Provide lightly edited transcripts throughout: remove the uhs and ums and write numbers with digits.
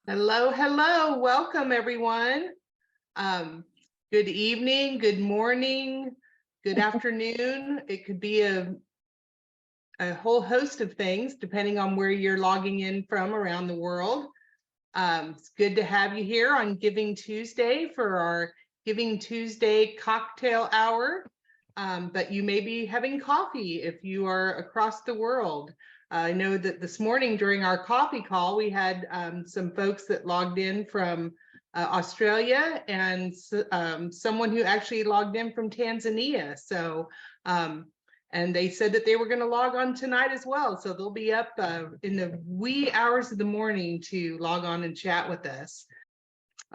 Hello, hello. Welcome, everyone. Good evening, good morning, good afternoon. It could be a whole host of things depending on where you're logging in from around the world. It's good to have you here on Giving Tuesday for our Giving Tuesday cocktail hour. But you may be having coffee if you are across the world. I know that this morning during our coffee call, we had some folks that logged in from Australia and someone who actually logged in from Tanzania. So, and they said that they were going to log on tonight as well. So they'll be up in the wee hours of the morning to log on and chat with us.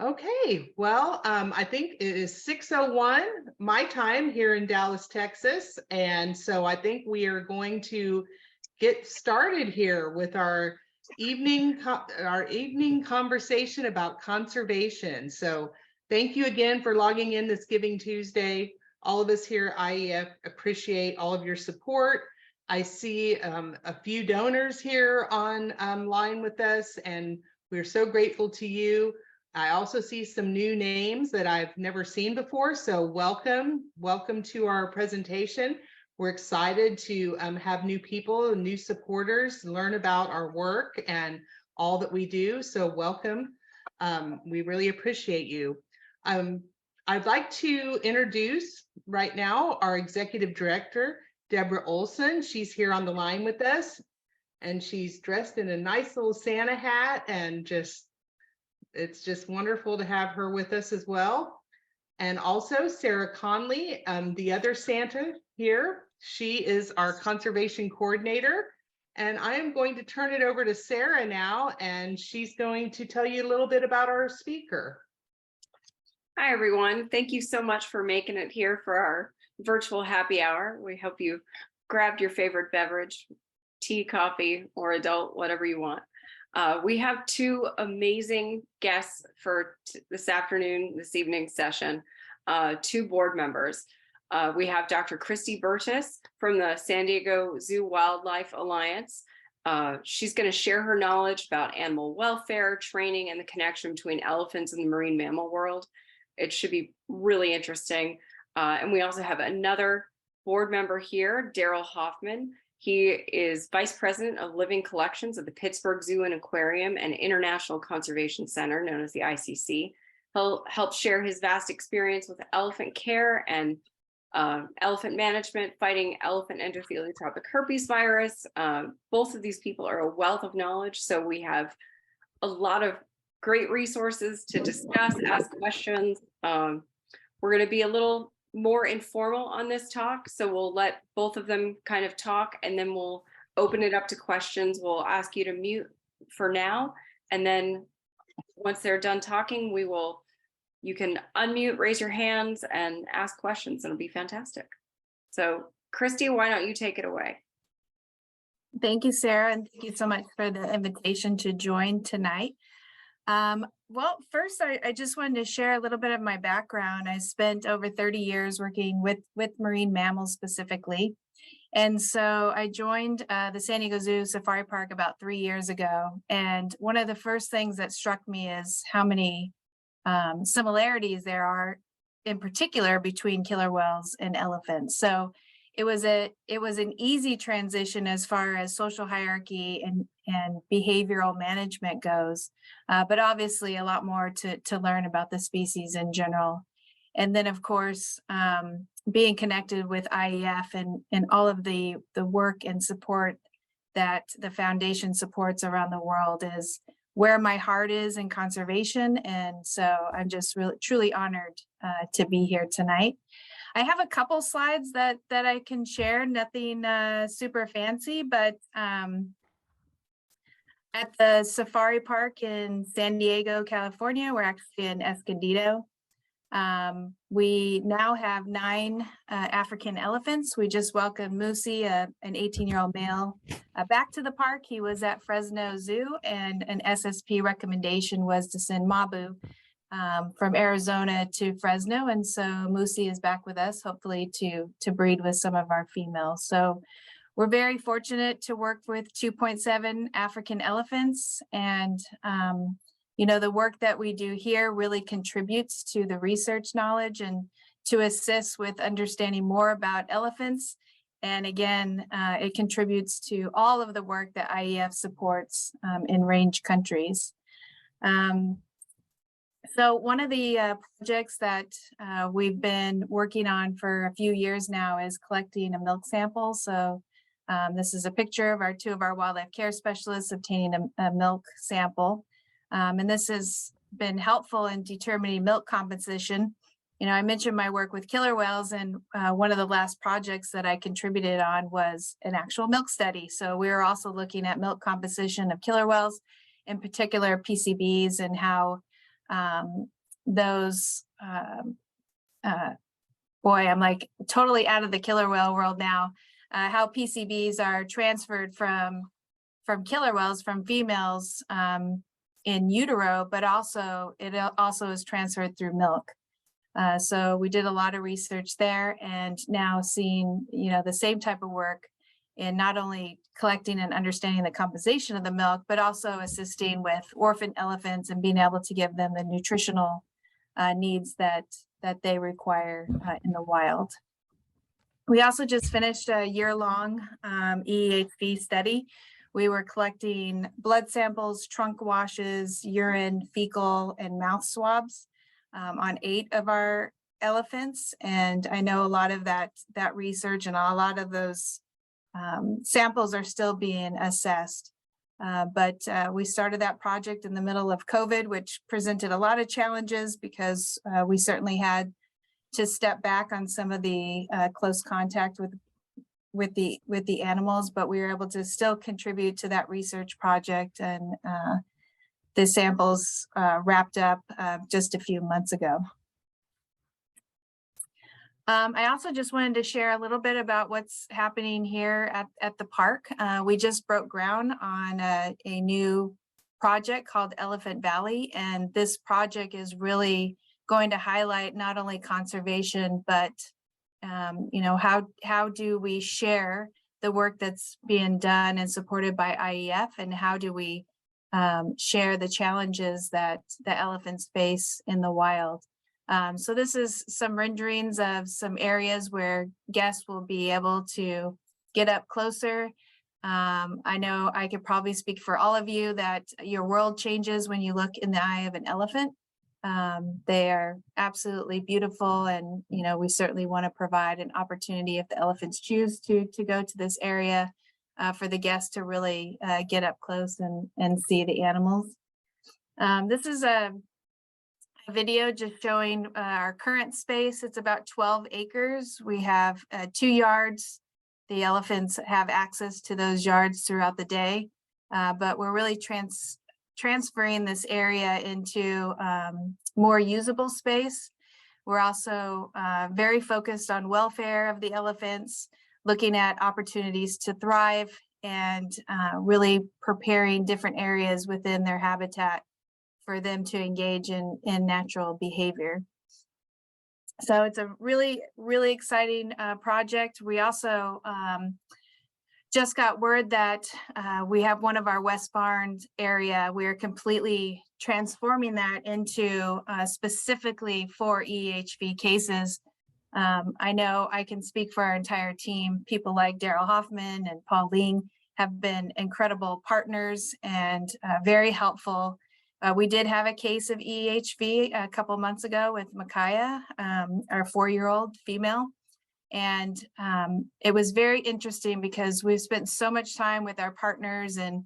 Okay, well, I think it is 6:01 my time here in Dallas, Texas. And so I think we are going to get started here with our evening conversation about conservation. So thank you again for logging in this Giving Tuesday. All of us here at IEF appreciate all of your support. I see a few donors here on line with us, and we're so grateful to you. I also see some new names that I've never seen before, so welcome to our presentation. We're excited to have new people and new supporters learn about our work and all that we do. So welcome. We really appreciate you. I'd like to introduce right now our Executive Director, Deborah Olson. She's here on the line with us, and she's dressed in a nice little Santa hat, and it's just wonderful to have her with us as well. And also Sarah Conley, the other Santa here. She is our conservation coordinator. And I am going to turn it over to Sarah now, and she's going to tell you a little bit about our speaker. Hi, everyone. Thank you so much for making it here for our virtual happy hour. We hope you grabbed your favorite beverage, tea, coffee, or adult, whatever you want. We have two amazing guests for this evening session, two board members. We have Dr. Kristi Burtis from the San Diego Zoo Wildlife Alliance. She's going to share her knowledge about animal welfare, training, and the connection between elephants and the marine mammal world. It should be really interesting. And we also have another board member here, Daryl Hoffman. He is Vice President of Living Collections at the Pittsburgh Zoo and Aquarium and International Conservation Center, known as the ICC. He'll help share his vast experience with elephant care and elephant management, fighting Elephant Endotheliotropic Herpesvirus. Both of these people are a wealth of knowledge, so we have a lot of great resources to discuss, ask questions. We're going to be a little more informal on this talk, so we'll let both of them kind of talk, and then we'll open it up to questions. We'll ask you to mute for now, and then once they're done talking, you can unmute, raise your hands, and ask questions. It'll be fantastic. So Kristi, why don't you take it away? Thank you, Sarah, and thank you so much for the invitation to join tonight. Well, first, I just wanted to share a little bit of my background. I spent over 30 years working with marine mammals specifically. And so I joined the San Diego Zoo Safari Park about 3 years ago. And one of the first things that struck me is how many similarities there are, in particular, between killer whales and elephants. So it was an easy transition as far as social hierarchy and behavioral management goes, but obviously a lot more to learn about the species in general. And then, of course, being connected with IEF and all of the work and support that the foundation supports around the world is where my heart is in conservation. And so I'm just really truly honored to be here tonight. I have a couple slides that I can share, nothing super fancy, but at the Safari Park in San Diego, California, we're actually in Escondido. We now have 9 African elephants. We just welcomed Musi, an 18-year-old male, back to the park. He was at Fresno Zoo, and an SSP recommendation was to send Mabu from Arizona to Fresno, and so Musi is back with us, hopefully to breed with some of our females. So we're very fortunate to work with 2.7 African elephants, and the work that we do here really contributes to the research knowledge and to assist with understanding more about elephants. And again, it contributes to all of the work that IEF supports in range countries. So one of the projects that we've been working on for a few years now is collecting a milk sample. So this is a picture of two of our wildlife care specialists obtaining a milk sample. And this has been helpful in determining milk composition. I mentioned my work with killer whales, and one of the last projects that I contributed on was an actual milk study. So we were also looking at milk composition of killer whales, in particular PCBs, and how those, boy, I'm like totally out of the killer whale world now, how PCBs are transferred from killer whales, from females in utero, but also it also is transferred through milk. So we did a lot of research there, and now seeing, the same type of work in not only collecting and understanding the composition of the milk, but also assisting with orphan elephants and being able to give them the nutritional needs that they require in the wild. We also just finished a year-long EEHV study. We were collecting blood samples, trunk washes, urine, fecal, and mouth swabs on 8 of our elephants. And I know a lot of that research and a lot of those samples are still being assessed. But we started that project in the middle of COVID, which presented a lot of challenges because we certainly had to step back on some of the close contact with the animals, but we were able to still contribute to that research project, and the samples wrapped up just a few months ago. I also just wanted to share a little bit about what's happening here at the park. We just broke ground on a new project called Elephant Valley, and this project is really going to highlight not only conservation, but how do we share the work that's being done and supported by IEF, and how do we share the challenges that the elephants face in the wild. So this is some renderings of some areas where guests will be able to get up closer. I know I could probably speak for all of you that your world changes when you look in the eye of an elephant. They are absolutely beautiful, and we certainly want to provide an opportunity, if the elephants choose to go to this area, for the guests to really get up close and see the animals. This is a video just showing our current space. It's about 12 acres. We have 2 yards. The elephants have access to those yards throughout the day, but we're really transferring this area into more usable space. We're also very focused on welfare of the elephants, looking at opportunities to thrive, and really preparing different areas within their habitat for them to engage in natural behavior. So it's a really, really exciting project. We also just got word that we have one of our West Barns area. We're completely transforming that into specifically for EEHV cases. I know I can speak for our entire team. People like Daryl Hoffman and Pauline have been incredible partners and very helpful. We did have a case of EEHV a couple months ago with Micaiah, our 4-year-old female. And it was very interesting because we've spent so much time with our partners and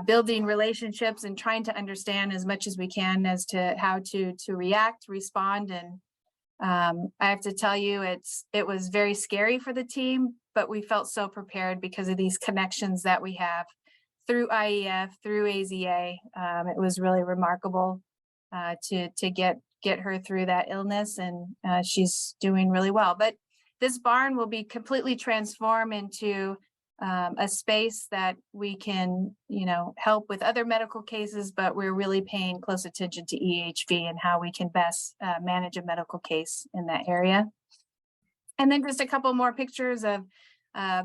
building relationships and trying to understand as much as we can as to how to react, respond. And I have to tell you, it was very scary for the team, but we felt so prepared because of these connections that we have through IEF, through AZA. It was really remarkable to get her through that illness, and she's doing really well. But this barn will be completely transformed into a space that we can, help with other medical cases, but we're really paying close attention to EEHV and how we can best manage a medical case in that area. And then just a couple more pictures of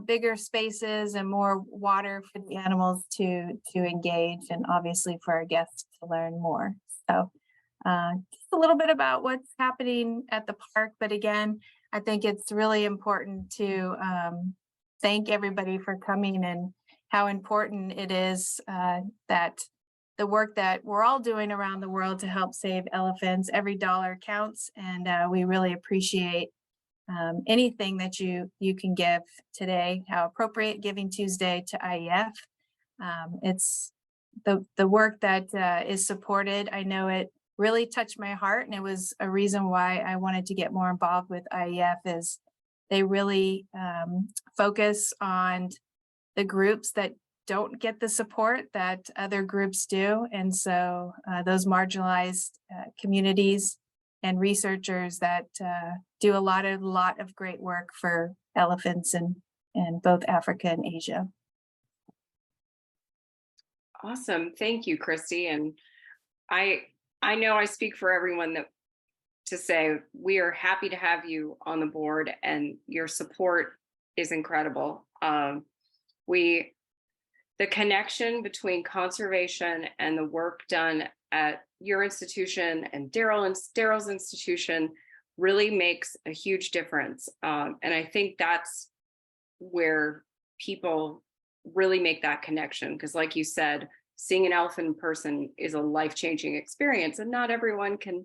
bigger spaces and more water for the animals to engage, and obviously for our guests to learn more. So just a little bit about what's happening at the park. But again, I think it's really important to thank everybody for coming, and how important it is that the work that we're all doing around the world to help save elephants. Every dollar counts, and we really appreciate anything that you can give today. How appropriate Giving Tuesday to IEF. It's the work that is supported. I know it really touched my heart, and it was a reason why I wanted to get more involved with IEF. Is they really focus on the groups that don't get the support that other groups do. And so those marginalized communities and researchers that do a lot of great work for elephants in both Africa and Asia. Awesome. Thank you, Kristi. And I know I speak for everyone to say we are happy to have you on the board, and your support is incredible. The connection between conservation and the work done at your institution and Daryl's institution really makes a huge difference. And I think that's where people really make that connection, because like you said, seeing an elephant in person is a life-changing experience, and not everyone can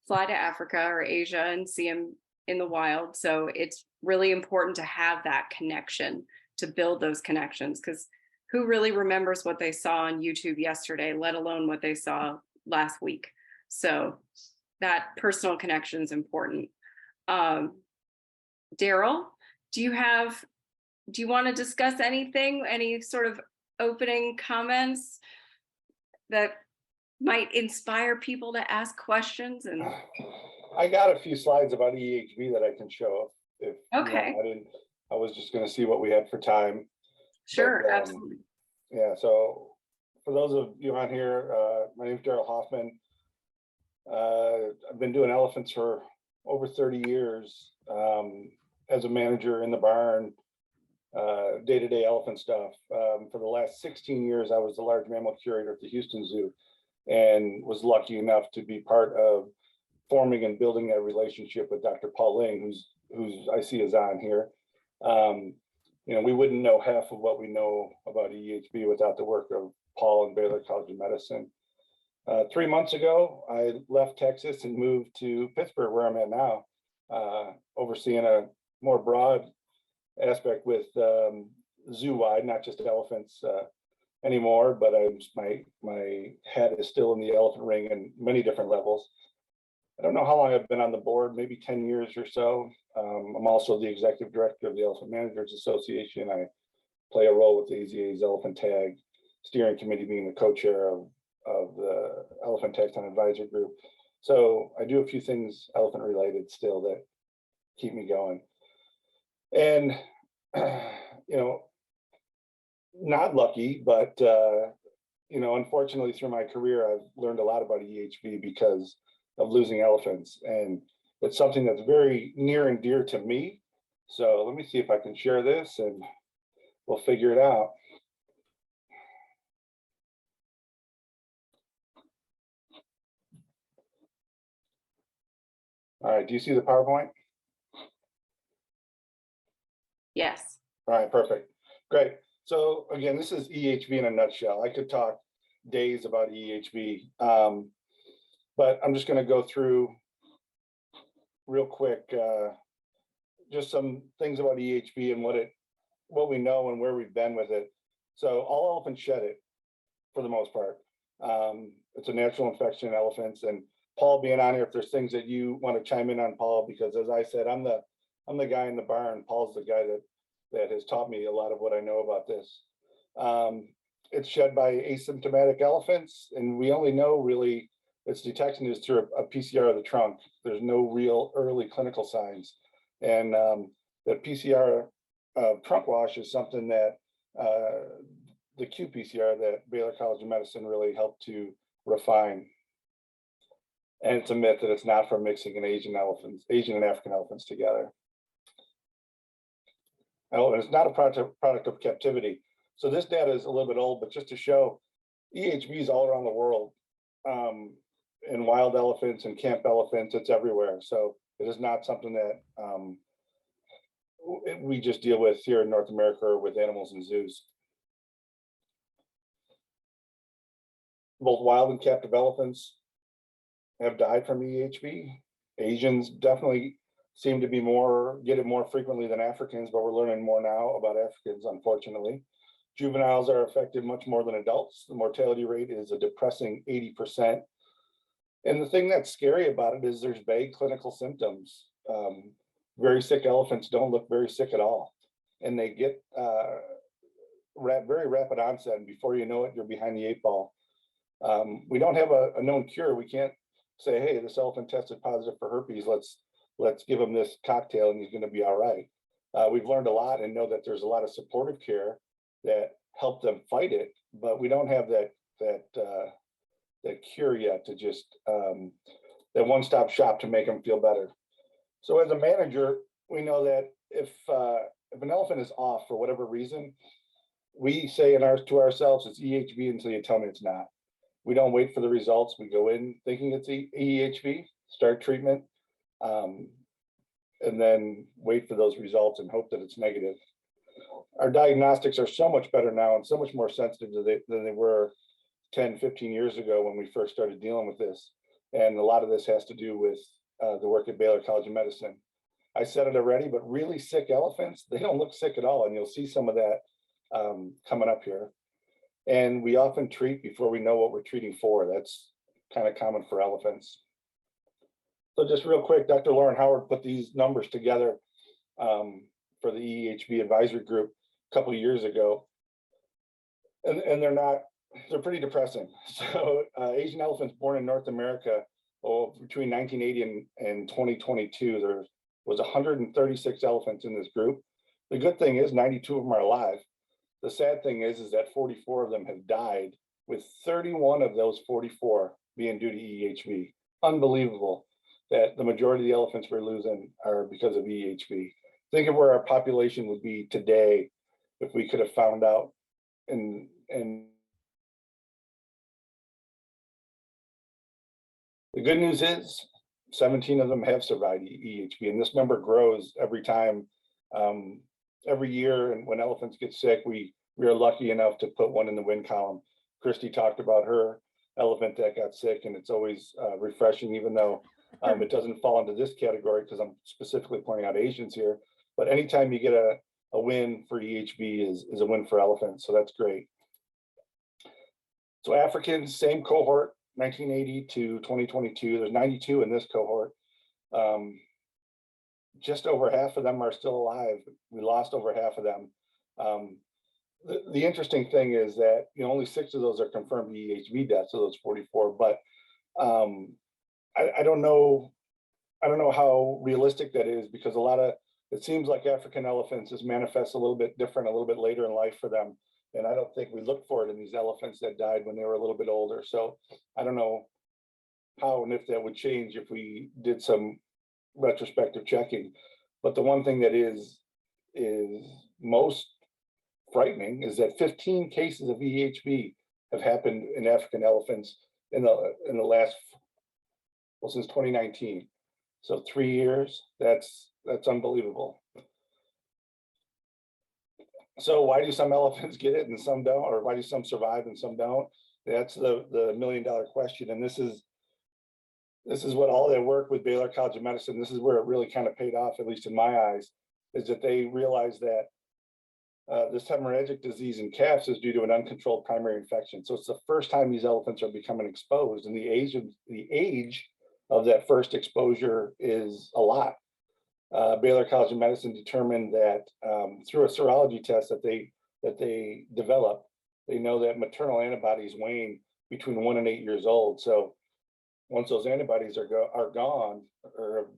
fly to Africa or Asia and see them in the wild. So it's really important to have that connection, to build those connections, because who really remembers what they saw on YouTube yesterday, let alone what they saw last week? So that personal connection is important. Daryl, do you want to discuss anything, any sort of opening comments that might inspire people to ask questions? And I got a few slides about EEHV that I can show if okay. I was just going to see what we had for time. Sure, but, absolutely. Yeah, so for those of you on here, my name is Daryl Hoffman. I've been doing elephants for over 30 years as a manager in the barn, day-to-day elephant stuff. For the last 16 years, I was the large mammal curator at the Houston Zoo, and was lucky enough to be part of forming and building that relationship with Dr. Paul Ling, who's I see is on here. We wouldn't know half of what we know about EEHV without the work of Paul and Baylor College of Medicine. 3 months ago, I left Texas and moved to Pittsburgh, where I'm at now, overseeing a more broad aspect with zoo-wide, not just elephants anymore, but my head is still in the elephant ring in many different levels. I don't know how long I've been on the board, maybe 10 years or so. I'm also the executive director of the Elephant Managers Association. I play a role with the AZA's Elephant Tag Steering Committee, being the co-chair of the Elephant Taxon Advisory Group. So I do a few things elephant related still that keep me going. And, not lucky, but, unfortunately through my career, I've learned a lot about EEHV because of losing elephants. And it's something that's very near and dear to me. So let me see if I can share this and we'll figure it out. All right, do you see the PowerPoint? Yes. All right, perfect. Great. So again, this is EEHV in a nutshell. I could talk days about EEHV, but I'm just going to go through real quick just some things about EEHV and what we know and where we've been with it. So all elephants shed it for the most part. It's a natural infection in elephants. And Paul being on here, if there's things that you want to chime in on, Paul, because as I said, I'm the guy in the barn. Paul's the guy that has taught me a lot of what I know about this. It's shed by asymptomatic elephants, and we only know really its detection is through a PCR of the trunk. There's no real early clinical signs. And the PCR trunk wash is something that the qPCR that Baylor College of Medicine really helped to refine. And it's a myth that it's not from mixing Asian and African elephants together. Oh, and it's not a product of captivity. So this data is a little bit old, but just to show EHVs all around the world, in wild elephants and camp elephants, it's everywhere. So it is not something that we just deal with here in North America or with animals in zoos. Both wild and captive elephants have died from EHV. Asians definitely seem to be get it more frequently than Africans, but we're learning more now about Africans, unfortunately. Juveniles are affected much more than adults. The mortality rate is a depressing 80%. And the thing that's scary about it is there's vague clinical symptoms. Very sick elephants don't look very sick at all. And they get very rapid onset, and before you know it, you're behind the 8 ball. We don't have a known cure. We can't say, hey, this elephant tested positive for herpes. Let's give him this cocktail and he's going to be all right. We've learned a lot and know that there's a lot of supportive care that help them fight it, but we don't have that cure yet to just that one-stop shop to make them feel better. So as a manager, we know that if an elephant is off for whatever reason, we say to ourselves, it's EHV until you tell me it's not. We don't wait for the results. We go in thinking it's EEHV, start treatment, and then wait for those results and hope that it's negative. Our diagnostics are so much better now and so much more sensitive than they were 10, 15 years ago when we first started dealing with this. And a lot of this has to do with the work at Baylor College of Medicine. I said it already, but really sick elephants, they don't look sick at all. And you'll see some of that coming up here. And we often treat before we know what we're treating for. That's kind of common for elephants. So just real quick, Dr. Lauren Howard put these numbers together for the EEHV advisory group a couple of years ago. And they're pretty depressing. So Asian elephants born in North America, between 1980 and 2022, there was 136 elephants in this group. The good thing is 92 of them are alive. The sad thing is that 44 of them have died, with 31 of those 44 being due to EEHV. Unbelievable that the majority of the elephants we're losing are because of EEHV. Think of where our population would be today if we could have found out. And the good news is 17 of them have survived EEHV, and this number grows every time. Every year, and when elephants get sick, we are lucky enough to put one in the win column. Kristi talked about her elephant that got sick, and it's always refreshing, even though it doesn't fall into this category because I'm specifically pointing out Asians here. But anytime you get a win for EHV is a win for elephants, so that's great. So Africans, same cohort, 1980 to 2022. There's 92 in this cohort. Just over half of them are still alive. We lost over half of them. The interesting thing is that only 6 of those are confirmed EHV deaths of those 44. But I don't know how realistic that is, because it seems like African elephants is manifest a little bit different, a little bit later in life for them. And I don't think we look for it in these elephants that died when they were a little bit older. So I don't know how and if that would change if we did some retrospective checking. But the one thing that is most frightening is that 15 cases of EHV have happened in African elephants in the last, since 2019. So 3 years, that's unbelievable. So why do some elephants get it and some don't, or why do some survive and some don't? That's the $1 million question. And this is what all that work with Baylor College of Medicine, this is where it really kind of paid off, at least in my eyes, is that they realized that this hemorrhagic disease in calves is due to an uncontrolled primary infection. So it's the first time these elephants are becoming exposed, and the age of that first exposure is a lot. Baylor College of Medicine determined that through a serology test that they developed, they know that maternal antibodies wane between 1 and 8 years old. So once those antibodies are gone or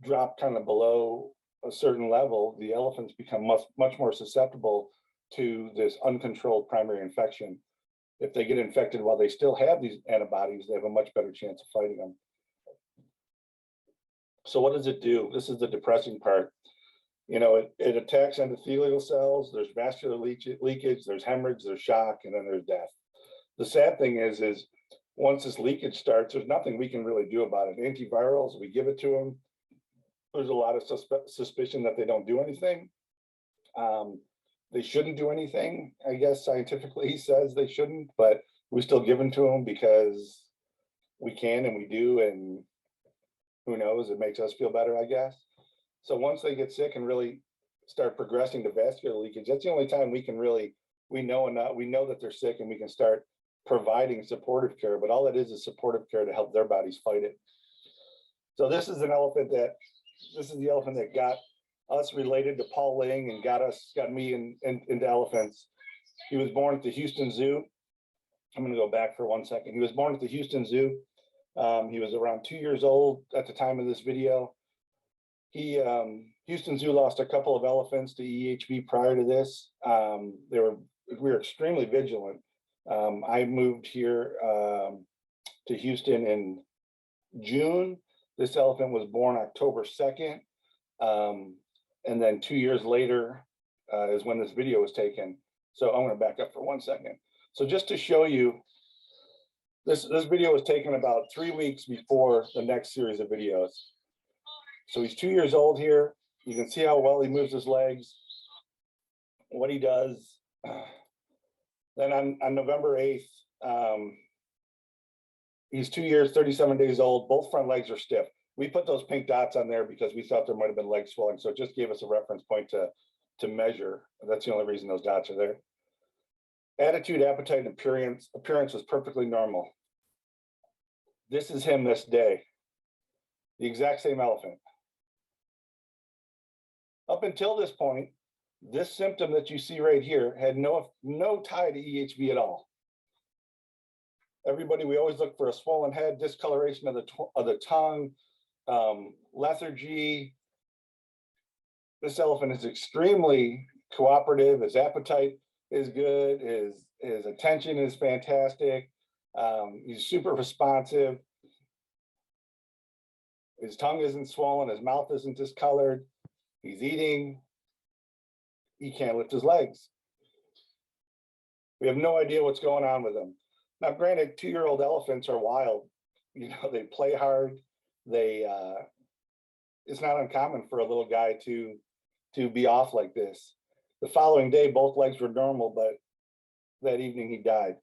drop kind of below a certain level, the elephants become much more susceptible to this uncontrolled primary infection. If they get infected while they still have these antibodies, they have a much better chance of fighting them. So what does it do? This is the depressing part. You know, it attacks endothelial cells, there's vascular leakage, there's hemorrhage, there's shock, and then there's death. The sad thing is once this leakage starts, there's nothing we can really do about it. Antivirals, we give it to them. There's a lot of suspicion that they don't do anything. They shouldn't do anything. I guess scientifically he says they shouldn't, but we still give them to them because we can and we do, and who knows, it makes us feel better, I guess. So once they get sick and really start progressing to vascular leakage, that's the only time we can really, we know that they're sick and we can start providing supportive care, but all it is supportive care to help their bodies fight it. So this is the elephant that got us related to Paul Ling and got me into elephants. He was born at the Houston Zoo. I'm going to go back for 1 second. He was born at the Houston Zoo. He was around 2 years old at the time of this video. Houston Zoo lost a couple of elephants to EEHV prior to this. We were extremely vigilant. I moved here to Houston in June. This elephant was born October 2nd. And then 2 years later is when this video was taken. So I'm going to back up for 1 second. So just to show you, this video was taken about 3 weeks before the next series of videos. So he's 2 years old here. You can see how well he moves his legs, what he does. Then on November 8th, he's 2 years, 37 days old. Both front legs are stiff. We put those pink dots on there because we thought there might have been leg swelling. So it just gave us a reference point to measure. That's the only reason those dots are there. Attitude, appetite, and appearance was perfectly normal. This is him this day. The exact same elephant. Up until this point, this symptom that you see right here had no tie to EHV at all. Everybody, we always look for a swollen head, discoloration of the tongue, lethargy. This elephant is extremely cooperative. His appetite is good. His attention is fantastic. He's super responsive. His tongue isn't swollen. His mouth isn't discolored. He's eating. He can't lift his legs. We have no idea what's going on with him. Now, granted, 2-year-old elephants are wild. You know, they play hard. It's not uncommon for a little guy to be off like this. The following day, both legs were normal, but that evening he died.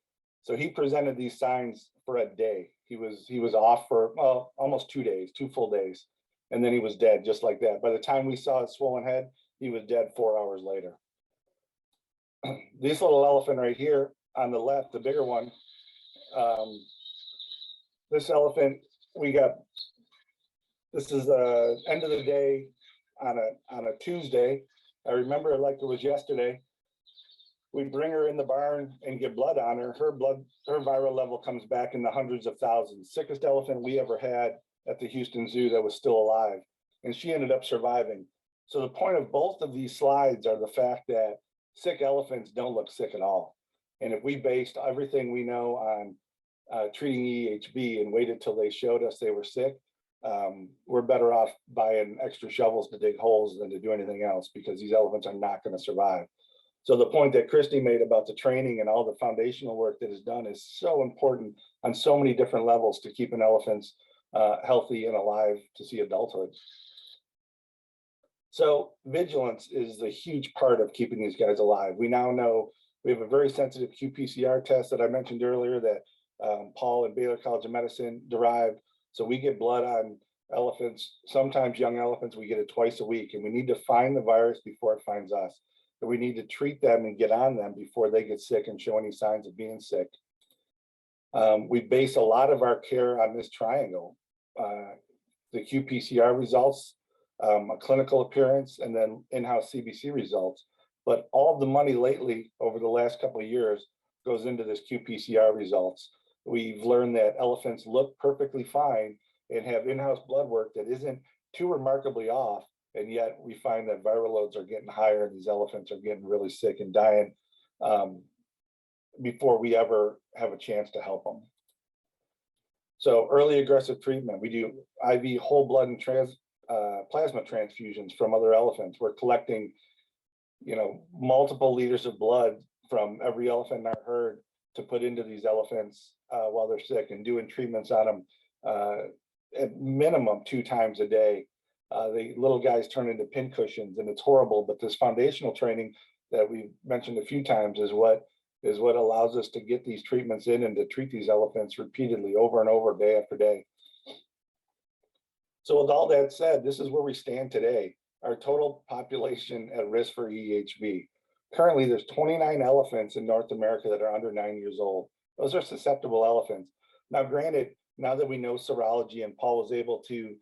So he presented these signs for a day. He was off for almost 2 days, 2 full days, and then he was dead just like that. By the time we saw his swollen head, he was dead 4 hours later. This little elephant right here on the left, the bigger one, this elephant, this is the end of the day on a Tuesday. I remember it like it was yesterday. We bring her in the barn and get blood on her. Her viral level comes back in the hundreds of thousands. Sickest elephant we ever had at the Houston Zoo that was still alive. And she ended up surviving. So the point of both of these slides are the fact that sick elephants don't look sick at all. And if we based everything we know on treating EEHV and waited till they showed us they were sick, we're better off buying extra shovels to dig holes than to do anything else, because these elephants are not going to survive. So the point that Kristi made about the training and all the foundational work that is done is so important on so many different levels to keep an elephants healthy and alive to see adulthood. So vigilance is a huge part of keeping these guys alive. We now know we have a very sensitive qPCR test that I mentioned earlier that Paul and Baylor College of Medicine derived. So we get blood on elephants, sometimes young elephants, we get it twice a week, and we need to find the virus before it finds us. So we need to treat them and get on them before they get sick and show any signs of being sick. We base a lot of our care on this triangle, the qPCR results, a clinical appearance, and then in-house CBC results. But all of the money lately over the last couple of years goes into this qPCR results. We've learned that elephants look perfectly fine and have in-house blood work that isn't too remarkably off. And yet we find that viral loads are getting higher and these elephants are getting really sick and dying before we ever have a chance to help them. So early aggressive treatment, we do IV whole blood and plasma transfusions from other elephants. We're collecting, multiple liters of blood from every elephant in our herd to put into these elephants while they're sick, and doing treatments on them at minimum 2 times a day. The little guys turn into pin cushions, and it's horrible, but this foundational training that we've mentioned a few times is what allows us to get these treatments in and to treat these elephants repeatedly over and over, day after day. So with all that said, this is where we stand today. Our total population at risk for EEHV. Currently, there's 29 elephants in North America that are under 9 years old. Those are susceptible elephants. Now, granted, now that we know serology and Paul was able to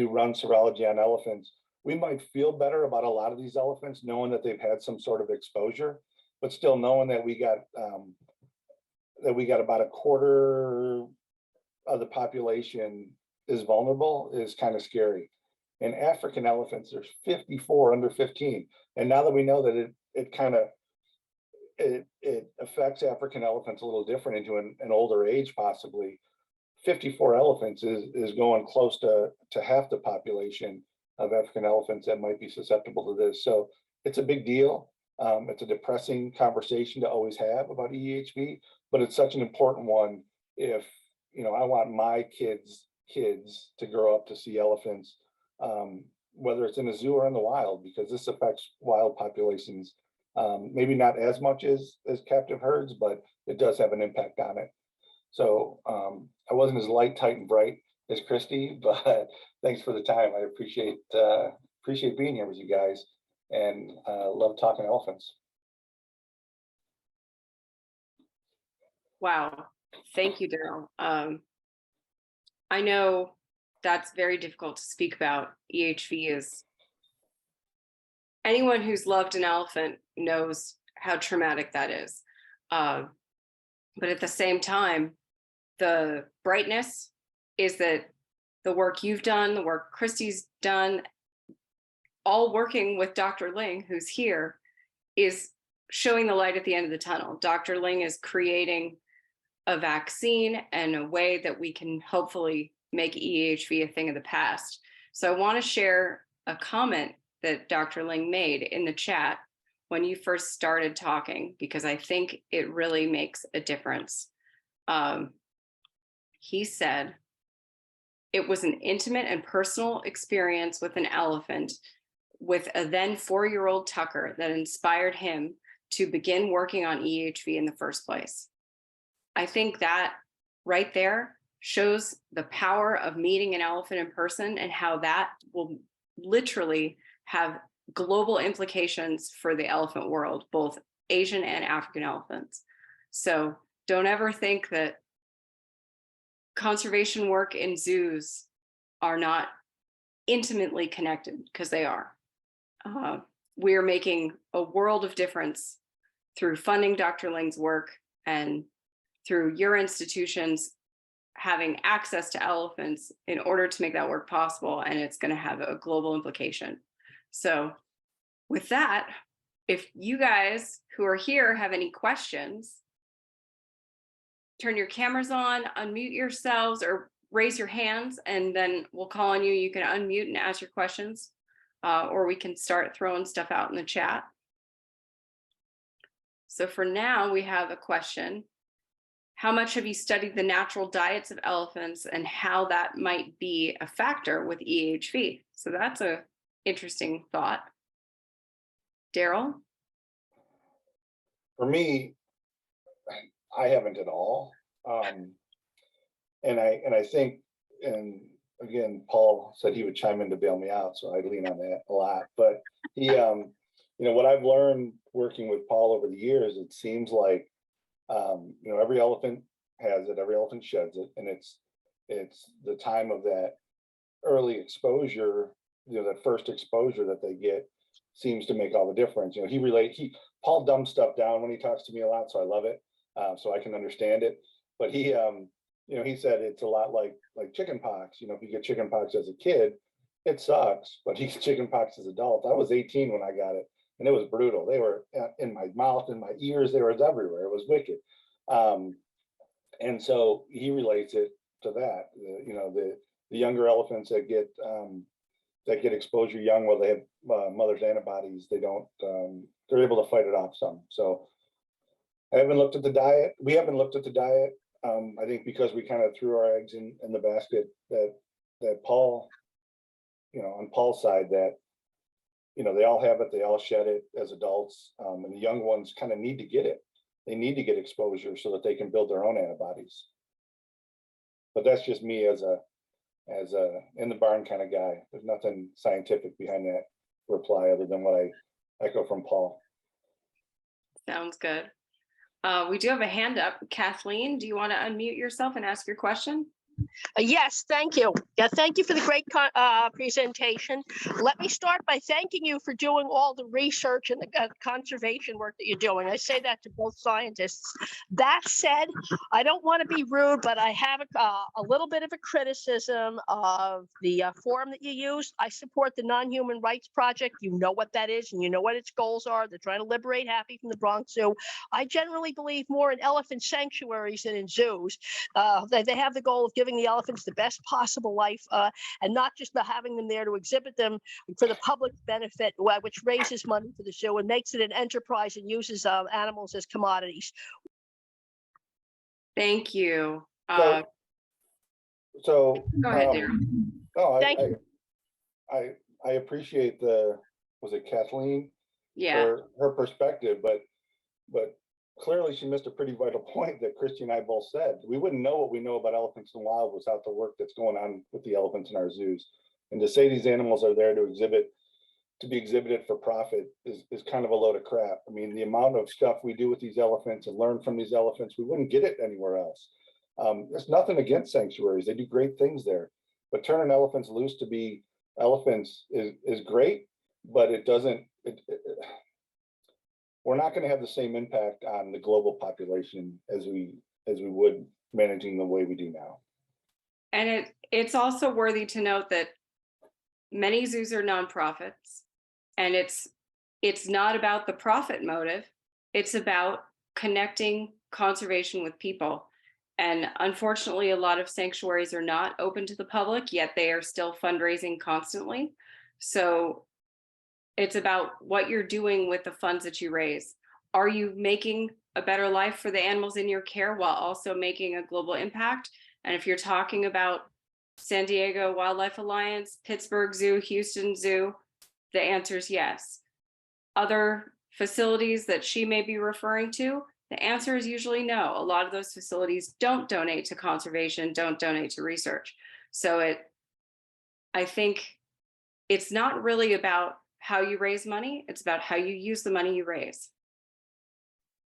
run serology on elephants, we might feel better about a lot of these elephants knowing that they've had some sort of exposure, but still knowing that we got about a quarter of the population is vulnerable is kind of scary. In African elephants, there's 54 under 15. And now that we know that it affects African elephants a little different into an older age, possibly, 54 elephants is going close to half the population of African elephants that might be susceptible to this. So it's a big deal. It's a depressing conversation to always have about EEHV, but it's such an important one. If, I want my kids to grow up to see elephants, whether it's in a zoo or in the wild, because this affects wild populations. Maybe not as much as captive herds, but it does have an impact on it. So I wasn't as light, tight, and bright as Kristi, but thanks for the time. I appreciate being here with you guys, and love talking elephants. Wow. Thank you, Daryl. I know that's very difficult to speak about. EHV is, anyone who's loved an elephant knows how traumatic that is. But at the same time, the brightness is that the work you've done, the work Kristi's done, all working with Dr. Ling, who's here, is showing the light at the end of the tunnel. Dr. Ling is creating a vaccine and a way that we can hopefully make EEHV a thing of the past. So I want to share a comment that Dr. Ling made in the chat when you first started talking, because I think it really makes a difference. He said, it was an intimate and personal experience with an elephant with a then 4-year-old Tucker that inspired him to begin working on EEHV in the first place. I think that right there shows the power of meeting an elephant in person and how that will literally have global implications for the elephant world, both Asian and African elephants. So don't ever think that conservation work in zoos are not intimately connected, because they are. We are making a world of difference through funding Dr. Ling's work and through your institutions having access to elephants in order to make that work possible, and it's going to have a global implication. So with that, if you guys who are here have any questions, turn your cameras on, unmute yourselves, or raise your hands, and then we'll call on you. You can unmute and ask your questions, or we can start throwing stuff out in the chat. So for now, we have a question. How much have you studied the natural diets of elephants and how that might be a factor with EEHV? So that's an interesting thought. Daryl? For me, I haven't at all. And I think, and again, Paul said he would chime in to bail me out, so I lean on that a lot. But he, what I've learned working with Paul over the years, it seems like, every elephant has it, every elephant sheds it, and it's the time of that early exposure, that first exposure that they get seems to make all the difference. Paul dumbs stuff down when he talks to me a lot, so I love it, so I can understand it. But he said it's a lot like chicken pox. If you get chicken pox as a kid, it sucks, but he gets chicken pox as an adult. I was 18 when I got it, and it was brutal. They were in my mouth, in my ears, they were everywhere. It was wicked. And so he relates it to that. The younger elephants that get that get exposure young, while they have mother's antibodies, they don't, they're able to fight it off some. So I haven't looked at the diet. We haven't looked at the diet. I think because we kind of threw our eggs in the basket that Paul, on Paul's side, that, they all have it, they all shed it as adults. And the young ones kind of need to get it. They need to get exposure so that they can build their own antibodies. But that's just me as a in the barn kind of guy. There's nothing scientific behind that reply other than what I echo from Paul. Sounds good. We do have a hand up. Kathleen, do you want to unmute yourself and ask your question? Yes, thank you. Yeah, thank you for the great presentation. Let me start by thanking you for doing all the research and the conservation work that you're doing. I say that to both scientists. That said, I don't want to be rude, but I have a little bit of a criticism of the forum that you used. I support the Non-Human Rights Project. You know what that is, and you know what its goals are. They're trying to liberate Happy from the Bronx Zoo. I generally believe more in elephant sanctuaries than in zoos. They have the goal of giving the elephants the best possible life, and not just having them there to exhibit them for the public's benefit, which raises money for the zoo and makes it an enterprise and uses animals as commodities. Thank you. So Go ahead, Daryl. No, Thank you. I appreciate was it Kathleen? Yeah. Her perspective, but clearly she missed a pretty vital point that Kristi and I both said. We wouldn't know what we know about elephants in the wild without the work that's going on with the elephants in our zoos. And to say these animals are there to be exhibited for profit is kind of a load of crap. I mean, the amount of stuff we do with these elephants and learn from these elephants, we wouldn't get it anywhere else. There's nothing against sanctuaries. They do great things there, but turning elephants loose to be elephants is great, but it doesn't, we're not going to have the same impact on the global population as we would managing the way we do now. And it's also worthy to note that many zoos are nonprofits, and it's not about the profit motive. It's about connecting conservation with people. And unfortunately, a lot of sanctuaries are not open to the public, yet they are still fundraising constantly. So it's about what you're doing with the funds that you raise. Are you making a better life for the animals in your care while also making a global impact? And if you're talking about San Diego Wildlife Alliance, Pittsburgh Zoo, Houston Zoo, the answer is yes. Other facilities that she may be referring to, the answer is usually no. A lot of those facilities don't donate to conservation, don't donate to research. So I think it's not really about how you raise money, it's about how you use the money you raise.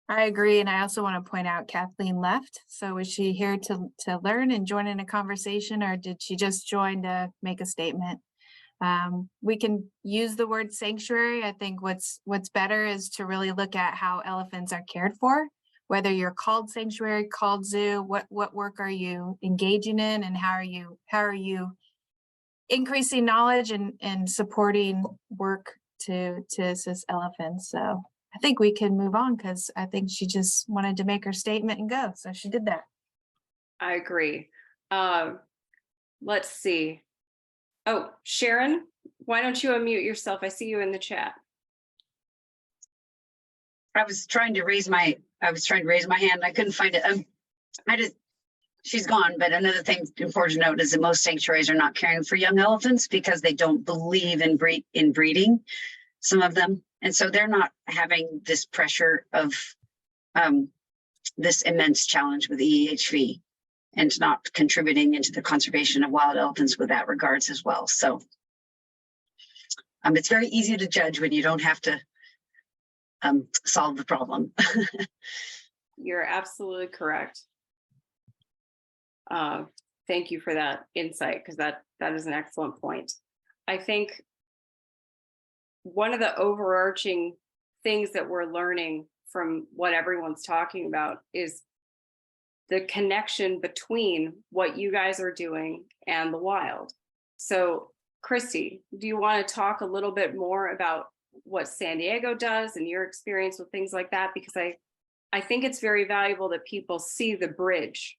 I agree. And I also want to point out Kathleen left. So was she here to learn and join in a conversation, or did she just join to make a statement? We can use the word sanctuary. I think what's better is to really look at how elephants are cared for, whether you're called sanctuary, called zoo, what work are you engaging in, and how are you increasing knowledge and supporting work to assist elephants. So I think we can move on, because I think she just wanted to make her statement and go. So she did that. I agree. Let's see. Oh, Sharon, why don't you unmute yourself? I see you in the chat. I was trying to raise my hand. I couldn't find it. She's gone, but another thing important to note is that most sanctuaries are not caring for young elephants because they don't believe in breeding, some of them. And so they're not having this pressure of this immense challenge with EEHV and not contributing into the conservation of wild elephants with that regards as well. So it's very easy to judge when you don't have to solve the problem. You're absolutely correct. Thank you for that insight, because that is an excellent point. I think one of the overarching things that we're learning from what everyone's talking about is the connection between what you guys are doing and the wild. So, Kristi, do you want to talk a little bit more about what San Diego does and your experience with things like that? Because I think it's very valuable that people see the bridge.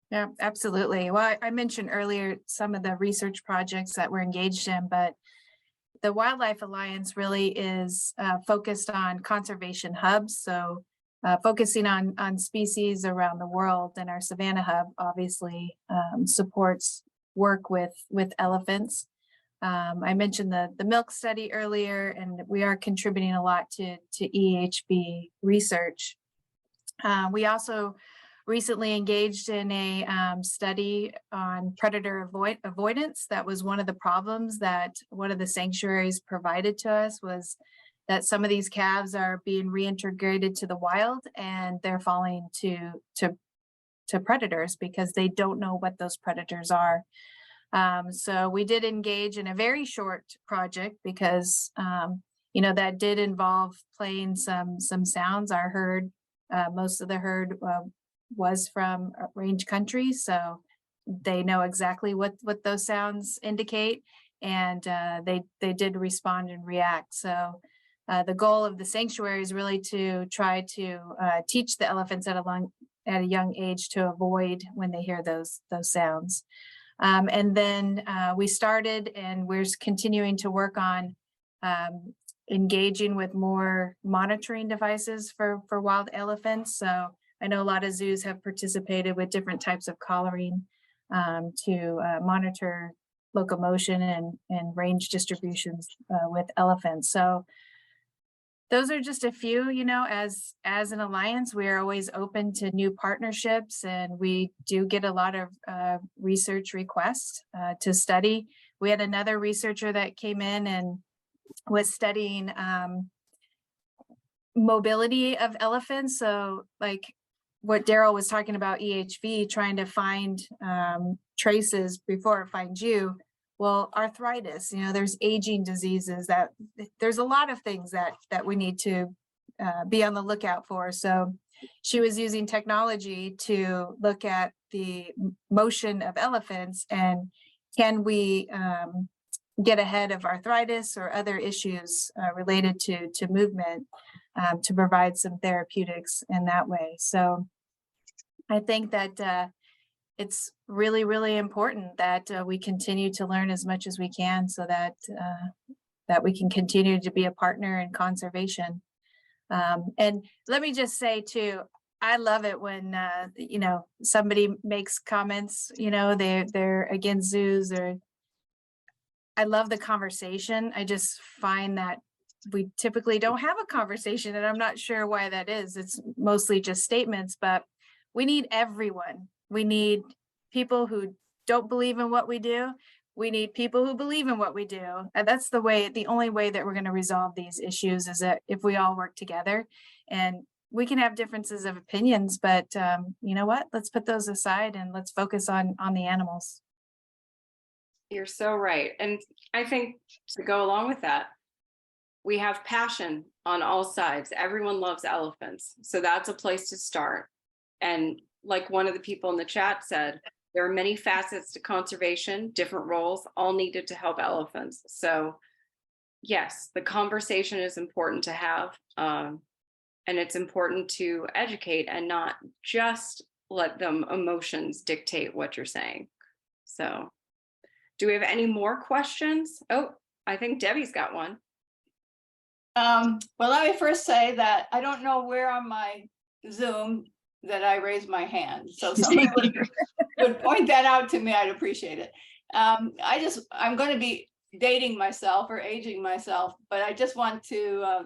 Yeah, absolutely. Well, I mentioned earlier some of the research projects that we're engaged in, but the Wildlife Alliance really is focused on conservation hubs. So focusing on species around the world, and our Savannah Hub obviously supports work with elephants. I mentioned the milk study earlier, and we are contributing a lot to EEHV research. We also recently engaged in a study on predator avoidance. That was one of the problems that one of the sanctuaries provided to us, was that some of these calves are being reintegrated to the wild and they're falling to predators because they don't know what those predators are. So we did engage in a very short project because that did involve playing some sounds. Our herd, most of the herd was from range country, so they know exactly what those sounds indicate, and they did respond and react. So the goal of the sanctuary is really to try to teach the elephants at a young age to avoid when they hear those sounds. And then we started, and we're continuing to work on engaging with more monitoring devices for wild elephants. So I know a lot of zoos have participated with different types of collaring to monitor locomotion and range distributions with elephants. So those are just a few. As an alliance, we are always open to new partnerships, and we do get a lot of research requests to study. We had another researcher that came in and was studying mobility of elephants. So like what Daryl was talking about, EHV, trying to find traces before it finds you. Well, arthritis, there's aging diseases, that there's a lot of things that we need to be on the lookout for. So she was using technology to look at the motion of elephants, and can we get ahead of arthritis or other issues related to movement to provide some therapeutics in that way. So I think that it's really, really important that we continue to learn as much as we can, so that that we can continue to be a partner in conservation. And let me just say too, I love it when somebody makes comments, they're against zoos, or I love the conversation. I just find that we typically don't have a conversation, and I'm not sure why that is. It's mostly just statements, but we need everyone. We need people who don't believe in what we do. We need people who believe in what we do. And that's the only way that we're going to resolve these issues, is that if we all work together. And we can have differences of opinions, but you know what? Let's put those aside and let's focus on the animals. You're so right. And I think to go along with that, we have passion on all sides. Everyone loves elephants. So that's a place to start. And like one of the people in the chat said, there are many facets to conservation, different roles, all needed to help elephants. So yes, the conversation is important to have. And it's important to educate and not just let them emotions dictate what you're saying. So do we have any more questions? Oh, I think Debbie's got one. Well, let me first say that I don't know where on my Zoom that I raised my hand. So somebody would point that out to me, I'd appreciate it. I'm going to be dating myself or aging myself, but I just want to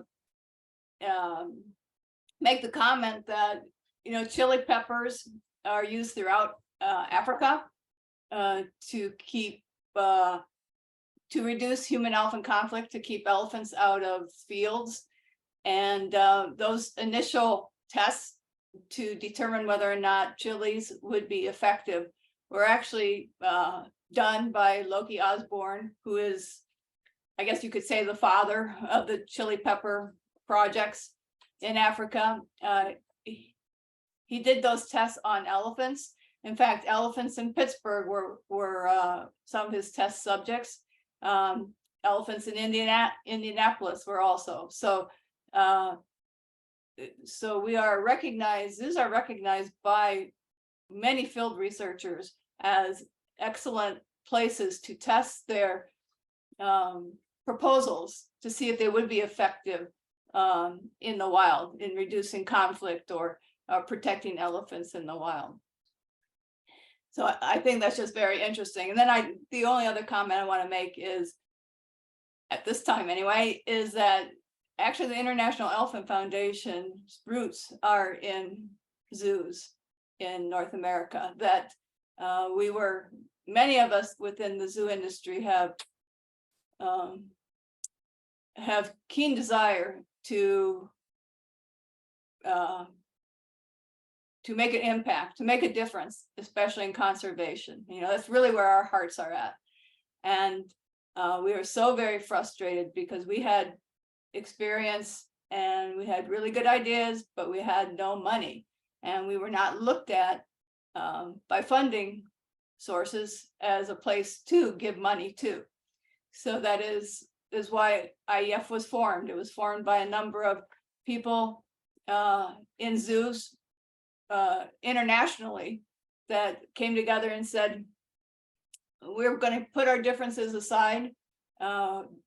make the comment that, chili peppers are used throughout Africa to keep to reduce human-elephant conflict, to keep elephants out of fields. And those initial tests to determine whether or not chilies would be effective were actually done by Loki Osborne, who is, I guess you could say, the father of the chili pepper projects in Africa. He did those tests on elephants. In fact, elephants in Pittsburgh were some of his test subjects. Elephants in Indianapolis were also. So we are recognized, zoos are recognized by many field researchers as excellent places to test their proposals to see if they would be effective in the wild in reducing conflict or protecting elephants in the wild. So I think that's just very interesting. And then the only other comment I want to make is, at this time anyway, is that actually the International Elephant Foundation's roots are in zoos in North America, that many of us within the zoo industry have keen desire to make an impact, to make a difference, especially in conservation. You know, that's really where our hearts are at. And we were so very frustrated because we had experience and we had really good ideas, but we had no money, and we were not looked at by funding sources as a place to give money to. So that is why IEF was formed. It was formed by a number of people in zoos internationally that came together and said, we're going to put our differences aside.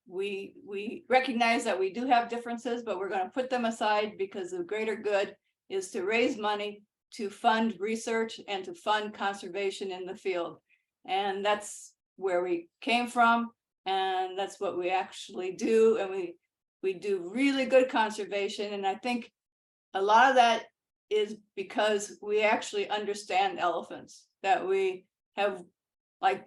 We recognize that we do have differences, but we're going to put them aside because the greater good is to raise money to fund research and to fund conservation in the field. And that's where we came from, and that's what we actually do. And we do really good conservation. And I think a lot of that is because we actually understand elephants, that we have, like,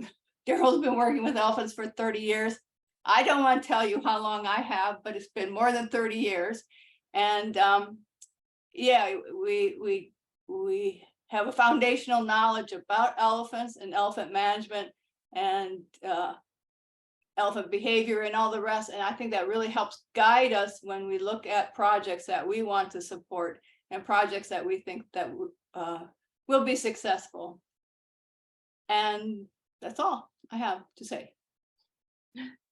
Daryl's been working with elephants for 30 years. I don't want to tell you how long I have, but it's been more than 30 years. And yeah, we have a foundational knowledge about elephants and elephant management and elephant behavior and all the rest. And I think that really helps guide us when we look at projects that we want to support and projects that we think that will be successful. And that's all I have to say.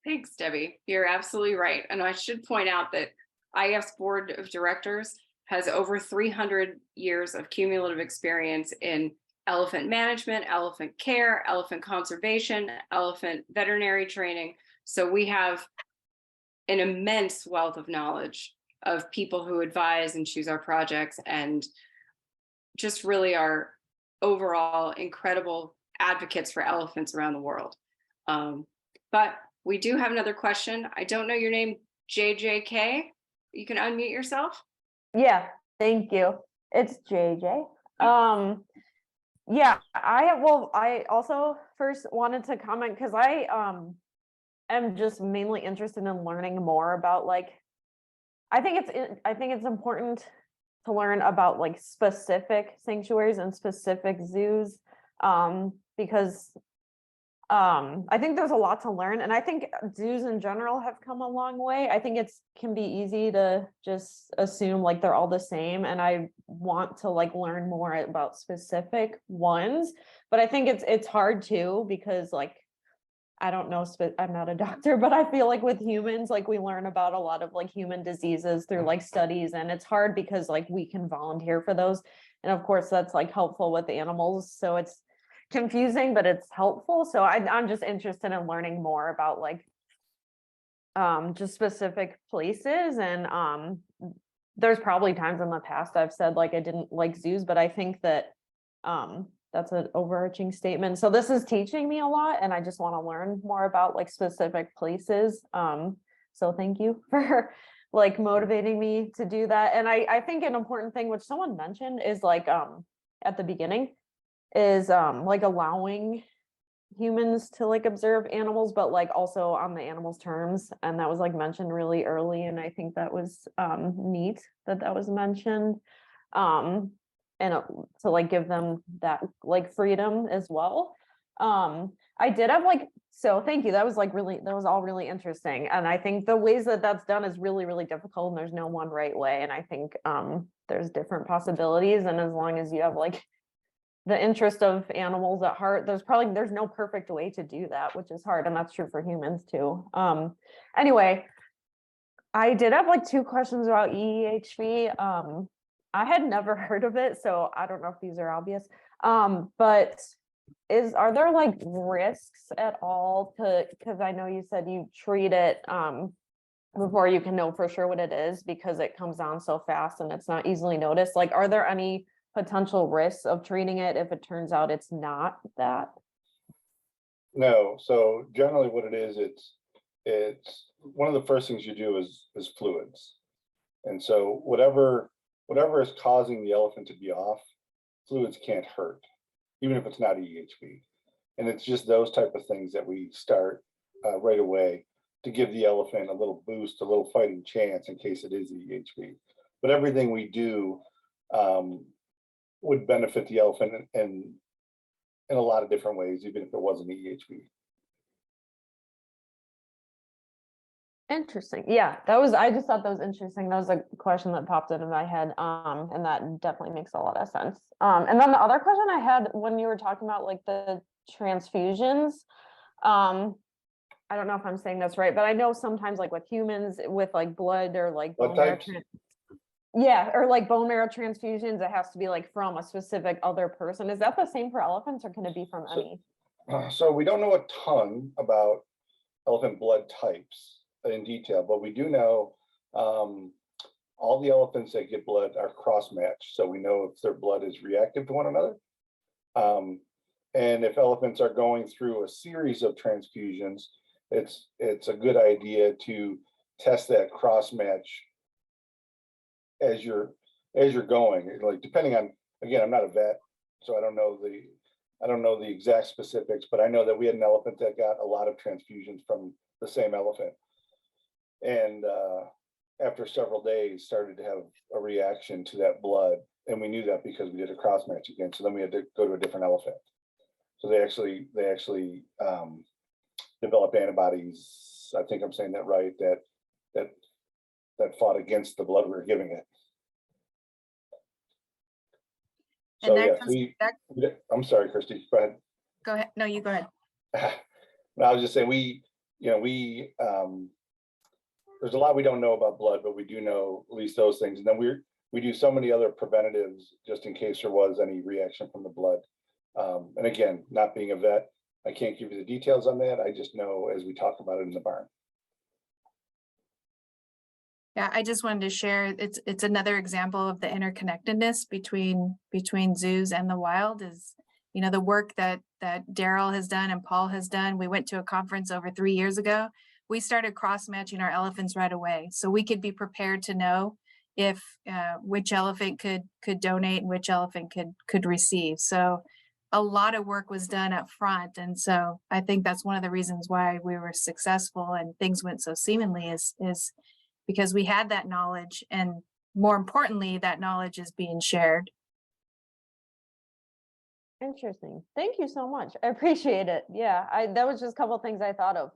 Thanks, Debbie. You're absolutely right. And I should point out that IEF's board of directors has over 300 years of cumulative experience in elephant management, elephant care, elephant conservation, elephant veterinary training. So we have an immense wealth of knowledge of people who advise and choose our projects, and just really are overall incredible advocates for elephants around the world. But we do have another question. I don't know your name, JJK. You can unmute yourself. Yeah, thank you. It's JJ. Yeah, I also first wanted to comment because I am just mainly interested in learning more about, like, I think it's important to learn about, like, specific sanctuaries and specific zoos, because I think there's a lot to learn, and I think zoos in general have come a long way. I think can be easy to just assume like they're all the same, and I want to, like, learn more about specific ones, but I think it's hard too, because, like, I don't know, I'm not a doctor, but I feel like with humans, like, we learn about a lot of, like, human diseases through, like, studies, and it's hard because, like, we can volunteer for those, and of course that's, like, helpful with animals, so it's confusing, but it's helpful. So I'm just interested in learning more about, like, just specific places. And there's probably times in the past I've said, like, I didn't like zoos, but I think that that's an overarching statement. So this is teaching me a lot, and I just want to learn more about, like, specific places. So thank you for, like, motivating me to do that. And I think an important thing, which someone mentioned, is, like, at the beginning, is like, allowing humans to, like, observe animals, but, like, also on the animals' terms. And that was, like, mentioned really early, and I think that was neat that was mentioned, and to, like, give them that, like, freedom as well. I did have, like, so thank you, that was, like, really, that was all really interesting, and I think the ways that that's done is really, really difficult, and there's no one right way, and I think there's different possibilities, and as long as you have, like, the interest of animals at heart, there's no perfect way to do that, which is hard, and that's true for humans too. Anyway, I did have, like, 2 questions about EEHV. I had never heard of it, so I don't know if these are obvious. But are there like risks at all because I know you said you treat it before you can know for sure what it is because it comes on so fast and it's not easily noticed. Like, are there any potential risks of treating it if it turns out it's not that? No. So generally what it is, it's one of the first things you do is fluids. And so whatever is causing the elephant to be off, fluids can't hurt, even if it's not EEHV. And it's just those type of things that we start right away to give the elephant a little boost, a little fighting chance in case it is EEHV. But everything we do would benefit the elephant in a lot of different ways, even if it wasn't EEHV. Interesting. Yeah, I just thought that was interesting. That was a question that popped into my head. And that definitely makes a lot of sense. And then the other question I had when you were talking about like the transfusions, I don't know if I'm saying that's right, but I know sometimes like with humans with like blood or like bone marrow or like bone marrow transfusions, it has to be like from a specific other person. Is that the same for elephants or can it be from any? So we don't know a ton about elephant blood types in detail, but we do know all the elephants that get blood are cross-matched. So we know if their blood is reactive to one another. And if elephants are going through a series of transfusions, it's a good idea to test that cross-match as you're going. Like depending on, again, I'm not a vet, so I don't know the exact specifics, but I know that we had an elephant that got a lot of transfusions from the same elephant. And after several days started to have a reaction to that blood. And we knew that because we did a cross match again. So then we had to go to a different elephant. So they actually developed antibodies. I think I'm saying that right, that fought against the blood we were giving it. So yeah, I'm sorry, Kristi, go ahead. Go ahead. No, you go ahead. No, I was just saying there's a lot we don't know about blood, but we do know at least those things. And then we do so many other preventatives just in case there was any reaction from the blood. And again, not being a vet, I can't give you the details on that. I just know as we talk about it in the barn. Yeah, I just wanted to share, it's another example of the interconnectedness between zoos and the wild is, you know, the work that Daryl has done and Paul has done. We went to a conference over 3 years ago. We started cross-matching our elephants right away. So we could be prepared to know if which elephant could donate and which elephant could receive. So a lot of work was done up front. And so I think that's one of the reasons why we were successful and things went so seamlessly is because we had that knowledge, and more importantly, that knowledge is being shared. Interesting. Thank you so much. I appreciate it. Yeah, that was just a couple of things I thought of.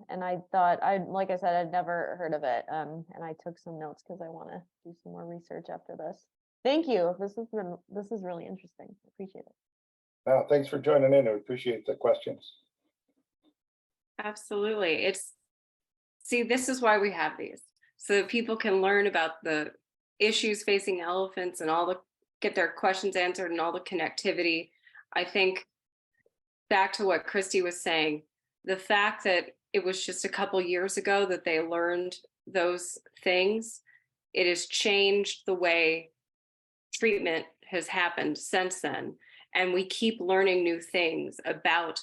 And I thought like I said, I'd never heard of it. And I took some notes because I want to do some more research after this. Thank you. This is really interesting. I appreciate it. No, thanks for joining in. I appreciate the questions. Absolutely. This is why we have these, so that people can learn about the issues facing elephants and get their questions answered and all the connectivity. I think back to what Kristi was saying, the fact that it was just a couple years ago that they learned those things, it has changed the way treatment has happened since then. And we keep learning new things about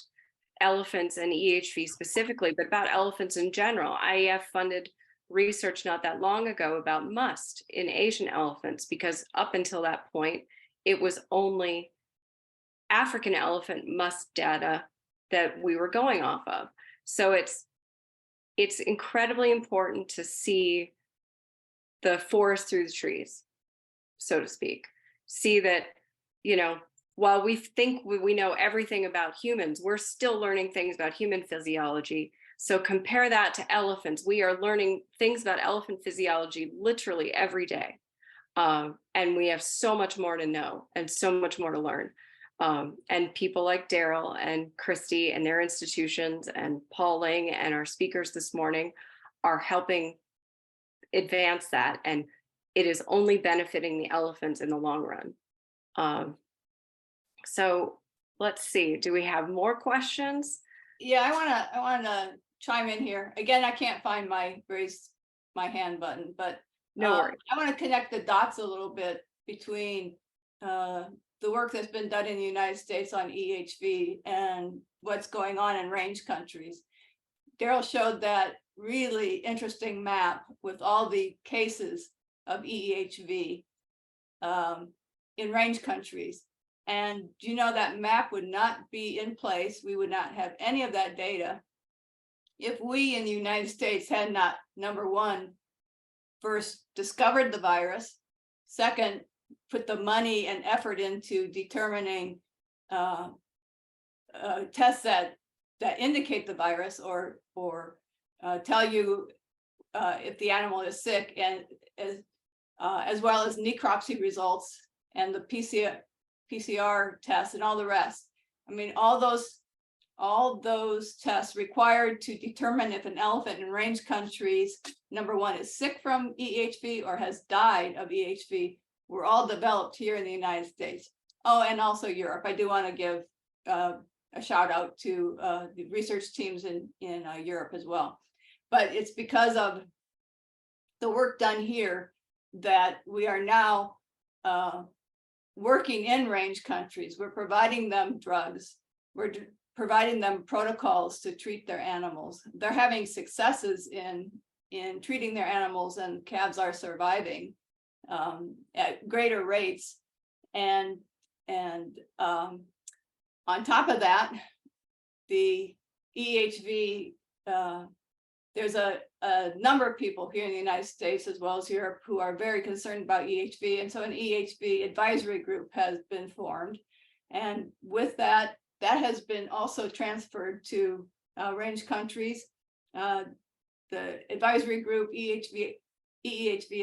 elephants and EHV specifically, but about elephants in general. IEF funded research not that long ago about must in Asian elephants, because up until that point, it was only African elephant must data that we were going off of. So it's incredibly important to see the forest through the trees, so to speak. See that, you know, while we think we know everything about humans, we're still learning things about human physiology. So compare that to elephants. We are learning things about elephant physiology literally every day. And we have so much more to know and so much more to learn. And people like Daryl and Kristi and their institutions and Paul Ling and our speakers this morning are helping advance that. And it is only benefiting the elephants in the long run. So let's see, do we have more questions? Yeah, I wanna chime in here. Again, I can't find my raise my hand button, but No worries. I want to connect the dots a little bit between the work that's been done in the United States on EHV and what's going on in range countries. Daryl showed that really interesting map with all the cases of EEHV in range countries. And you know, that map would not be in place. We would not have any of that data if we in the United States had not, number one, first discovered the virus, second, put the money and effort into determining tests that indicate the virus or tell you if the animal is sick, and as well as necropsy results and the PCR tests and all the rest. I mean, all those tests required to determine if an elephant in range countries, number one, is sick from EHV or has died of EHV, were all developed here in the United States. Oh, and also Europe. I do want to give a shout out to the research teams in Europe as well. But it's because of the work done here that we are now working in range countries. We're providing them drugs. We're providing them protocols to treat their animals. They're having successes in treating their animals, and calves are surviving at greater rates. And on top of that, the EHV, there's a number of people here in the United States as well as Europe who are very concerned about EHV. And so an EHV advisory group has been formed. And with that, that has been also transferred to range countries. The advisory group, EEHV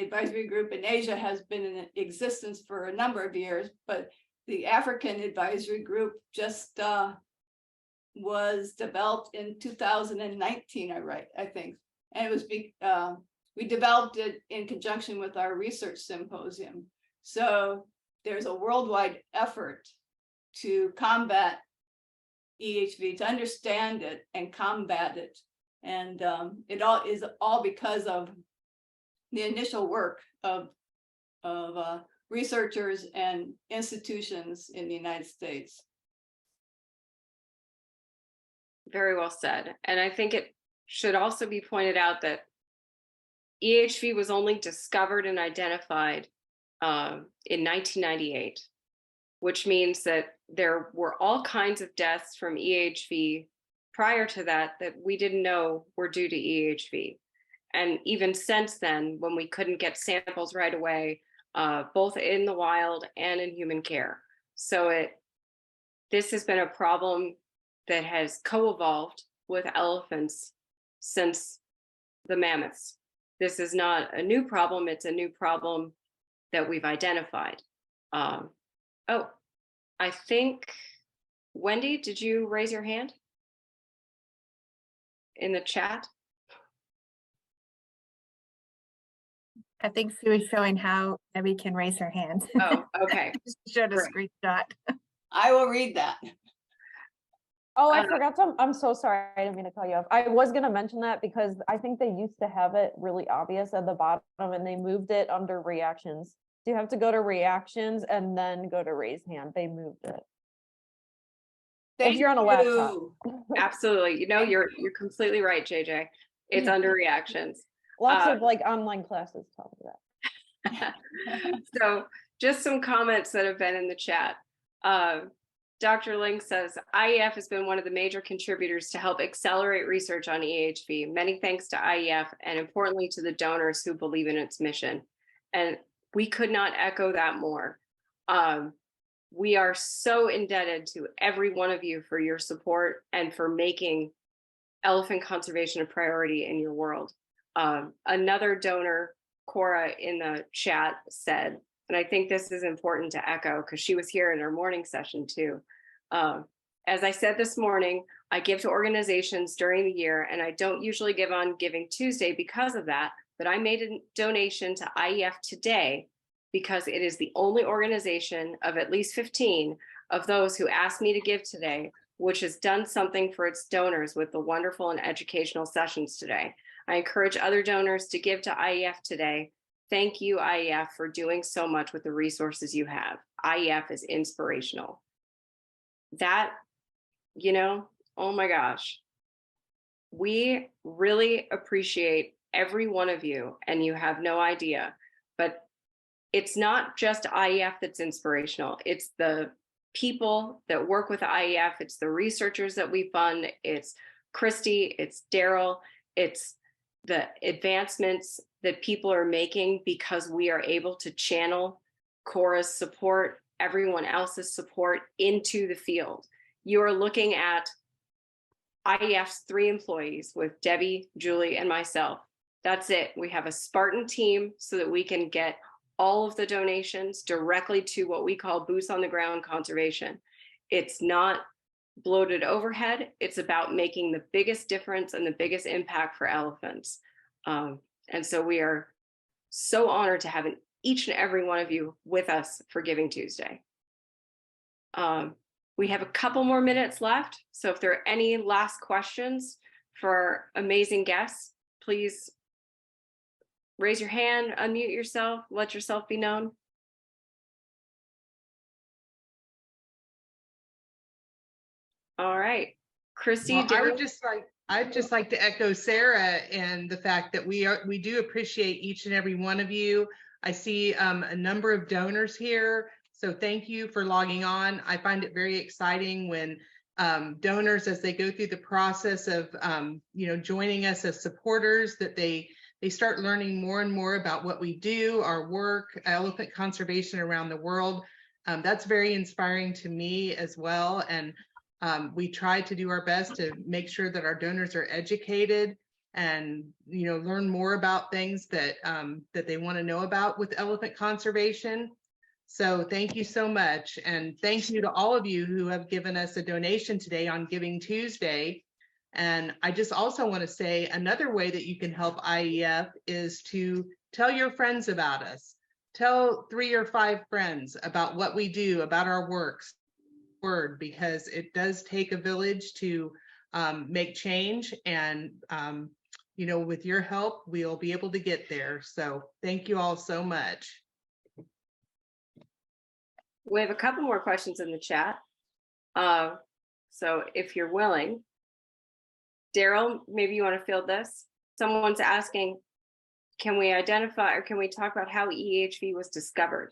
advisory group in Asia has been in existence for a number of years, but the African advisory group just was developed in 2019, I think. And it was, we developed it in conjunction with our research symposium. So there's a worldwide effort to combat EHV, to understand it and combat it. And it all is all because of the initial work of researchers and institutions in the United States. Very well said. And I think it should also be pointed out that EHV was only discovered and identified in 1998, which means that there were all kinds of deaths from EHV prior to that we didn't know were due to EHV. And even since then, when we couldn't get samples right away, both in the wild and in human care. So this has been a problem that has co-evolved with elephants since the mammoths. This is not a new problem, it's a new problem that we've identified. Oh, I think, Wendy, did you raise your hand in the chat? I think she was showing how Debbie can raise her hand. Oh, okay. She showed a Great. screenshot. I will read that. Oh, I forgot to, I'm so sorry. I didn't mean to call you off. I was going to mention that because I think they used to have it really obvious at the bottom and they moved it under reactions. So you have to go to reactions and then go to raise hand. They moved it. If you're on a laptop. Absolutely. You know, you're completely right, JJ. It's under reactions. Lots of like online classes tell me that. So just some comments that have been in the chat. Dr. Ling says, IEF has been one of the major contributors to help accelerate research on EHV. Many thanks to IEF and importantly to the donors who believe in its mission. And we could not echo that more. We are so indebted to every one of you for your support and for making elephant conservation a priority in your world. Another donor, Cora, in the chat said, and I think this is important to echo because she was here in our morning session too. As I said this morning, I give to organizations during the year and I don't usually give on Giving Tuesday because of that, but I made a donation to IEF today because it is the only organization of at least 15 of those who asked me to give today, which has done something for its donors with the wonderful and educational sessions today. I encourage other donors to give to IEF today. Thank you, IEF, for doing so much with the resources you have. IEF is inspirational. That, you know, oh my gosh. We really appreciate every one of you, and you have no idea, but it's not just IEF that's inspirational. It's the people that work with IEF. It's the researchers that we fund. It's Kristi, it's Daryl, it's the advancements that people are making because we are able to channel Cora's support, everyone else's support into the field. You are looking at IEF's 3 employees with Debbie, Julie, and myself. That's it. We have a Spartan team so that we can get all of the donations directly to what we call boots on the ground conservation. It's not bloated overhead. It's about making the biggest difference and the biggest impact for elephants. And so we are so honored to have each and every one of you with us for Giving Tuesday. We have a couple more minutes left. So if there are any last questions for our amazing guests, please raise your hand, unmute yourself, let yourself be known. All right, Kristi, Well, I'd just like to echo Sarah and the fact that we do appreciate each and every one of you. I see a number of donors here, so thank you for logging on. I find it very exciting when donors, as they go through the process of joining us as supporters, that they start learning more and more about what we do, our work, elephant conservation around the world. That's very inspiring to me as well. And we try to do our best to make sure that our donors are educated and learn more about things that that they want to know about with elephant conservation. So thank you so much. And thank you to all of you who have given us a donation today on Giving Tuesday. And I just also want to say another way that you can help IEF is to tell your friends about us. Tell 3 or 5 friends about what we do, about our works, because it does take a village to make change. And, with your help, we'll be able to get there. So thank you all so much. We have a couple more questions in the chat. So if you're willing, Daryl, maybe you want to field this. Someone's asking, can we identify or can we talk about how EEHV was discovered?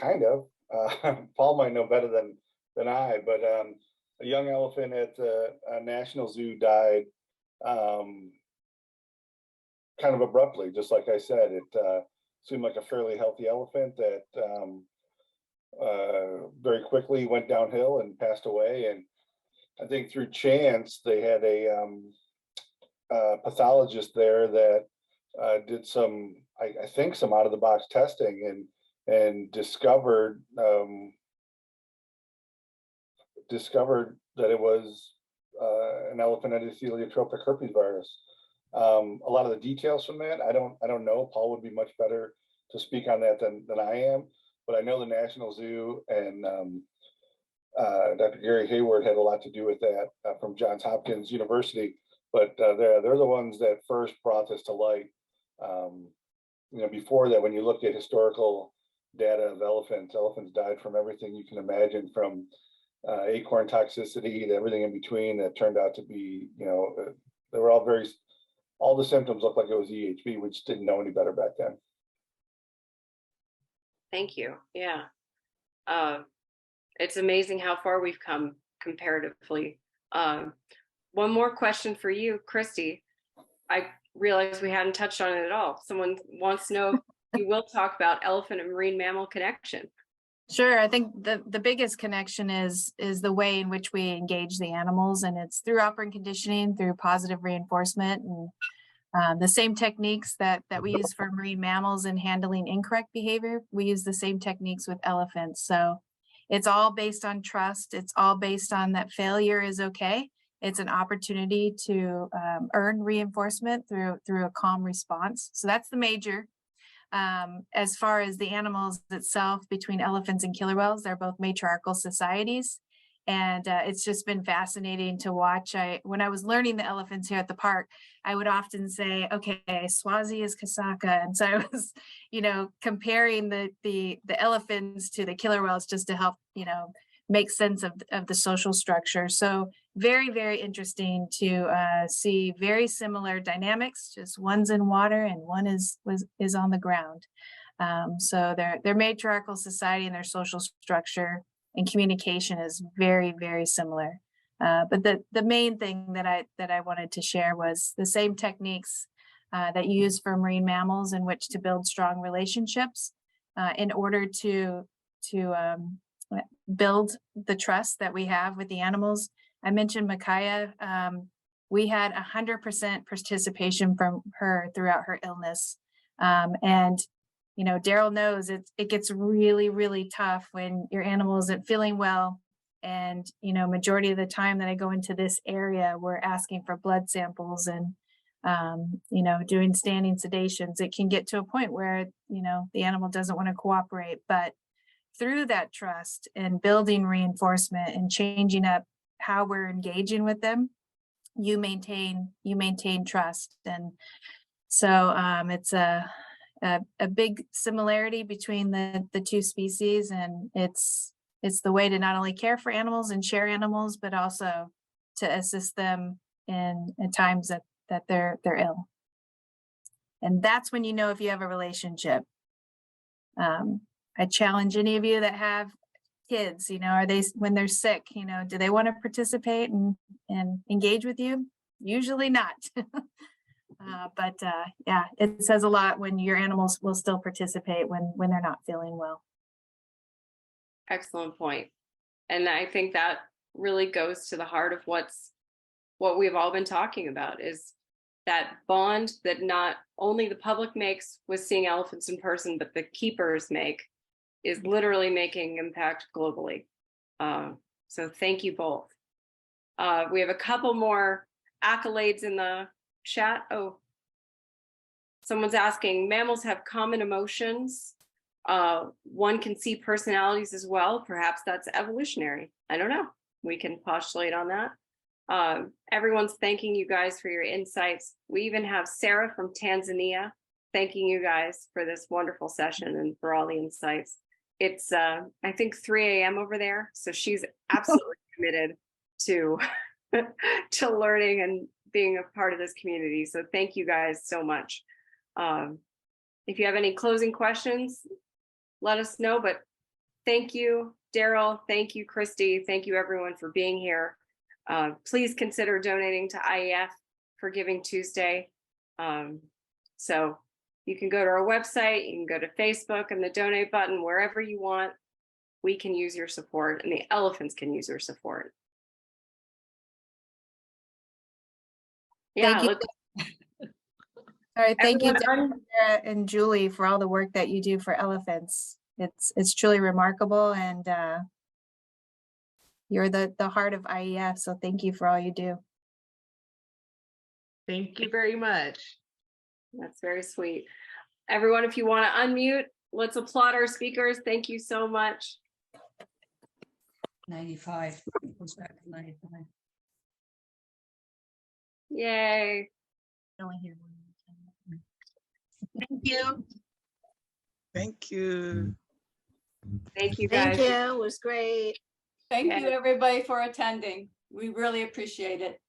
Kind of. Paul might know better than I, but a young elephant at the National Zoo died kind of abruptly. Just like I said, it seemed like a fairly healthy elephant that very quickly went downhill and passed away. And I think through chance, they had a pathologist there that did some, I think, some out of the box testing and discovered that it was an Elephant Endotheliotropic Herpesvirus. A lot of the details from that, I don't know. Paul would be much better to speak on that than I am. But I know the National Zoo and Dr. Gary Hayward had a lot to do with that from Johns Hopkins University. But they're the ones that first brought this to light. Before that, when you look at historical data of elephants died from everything you can imagine, from acorn toxicity to everything in between. That turned out to be, they were all the symptoms looked like it was EEHV. We just didn't know any better back then. Thank you. Yeah. It's amazing how far we've come comparatively. One more question for you, Kristi. I realized we hadn't touched on it at all. Someone wants to know if you will talk about elephant and marine mammal connection. Sure. I think the biggest connection is the way in which we engage the animals, and it's through operant conditioning, through positive reinforcement, and the same techniques that we use for marine mammals in handling incorrect behavior, we use the same techniques with elephants. So it's all based on trust. It's all based on that failure is okay. It's an opportunity to earn reinforcement through a calm response. So that's the major. As far as the animals itself, between elephants and killer whales, they're both matriarchal societies. And it's just been fascinating to watch. When I was learning the elephants here at the park, I would often say, okay, Swazi is Kasaka. And so I was, comparing the elephants to the killer whales just to help, make sense of the social structure. So very, very interesting to see very similar dynamics, just one's in water and one is on the ground. So their matriarchal society and their social structure and communication is very, very similar. But the main thing that I wanted to share was the same techniques that you use for marine mammals in which to build strong relationships in order to build the trust that we have with the animals. I mentioned Micaiah. We had 100% participation from her throughout her illness. And Daryl knows it gets really, really tough when your animal isn't feeling well. And, majority of the time that I go into this area, we're asking for blood samples and, doing standing sedations. It can get to a point where, the animal doesn't want to cooperate. But through that trust and building reinforcement and changing up how we're engaging with them, you maintain trust. And so it's a big similarity between the two species, and it's the way to not only care for animals and share animals, but also to assist them in times that they're ill. And that's when if you have a relationship. I challenge any of you that have kids, are they, when they're sick, do they want to participate and engage with you? Usually not. But yeah, it says a lot when your animals will still participate when they're not feeling well. Excellent point. And I think that really goes to the heart of what we've all been talking about, is that bond that not only the public makes with seeing elephants in person, but the keepers make, is literally making impact globally. So thank you both. We have a couple more accolades in the chat. Oh, someone's asking, mammals have common emotions. One can see personalities as well. Perhaps that's evolutionary. I don't know. We can postulate on that. Everyone's thanking you guys for your insights. We even have Sarah from Tanzania thanking you guys for this wonderful session and for all the insights. It's, I think, 3 a.m. over there. So she's absolutely committed to, to learning and being a part of this community. So thank you guys so much. If you have any closing questions, let us know. But thank you, Daryl. Thank you, Kristi. Thank you, everyone, for being here. Please consider donating to IEF for Giving Tuesday. So you can go to our website, you can go to Facebook and the donate button, wherever you want. We can use your support, and the elephants can use your support. Yeah, Thank you. All right, thank you, Sarah and Julie, for all the work that you do for elephants. It's truly remarkable, and you're the heart of IEF. So thank you for all you do. Thank you very much. That's very sweet. Everyone, if you want to unmute, let's applaud our speakers. Thank you so much. 95. It goes back to 95. Yay. Only here. Thank you. Thank you. Thank you, guys. Thank you. It was great. Thank Yeah. you, everybody, for attending. We really appreciate it.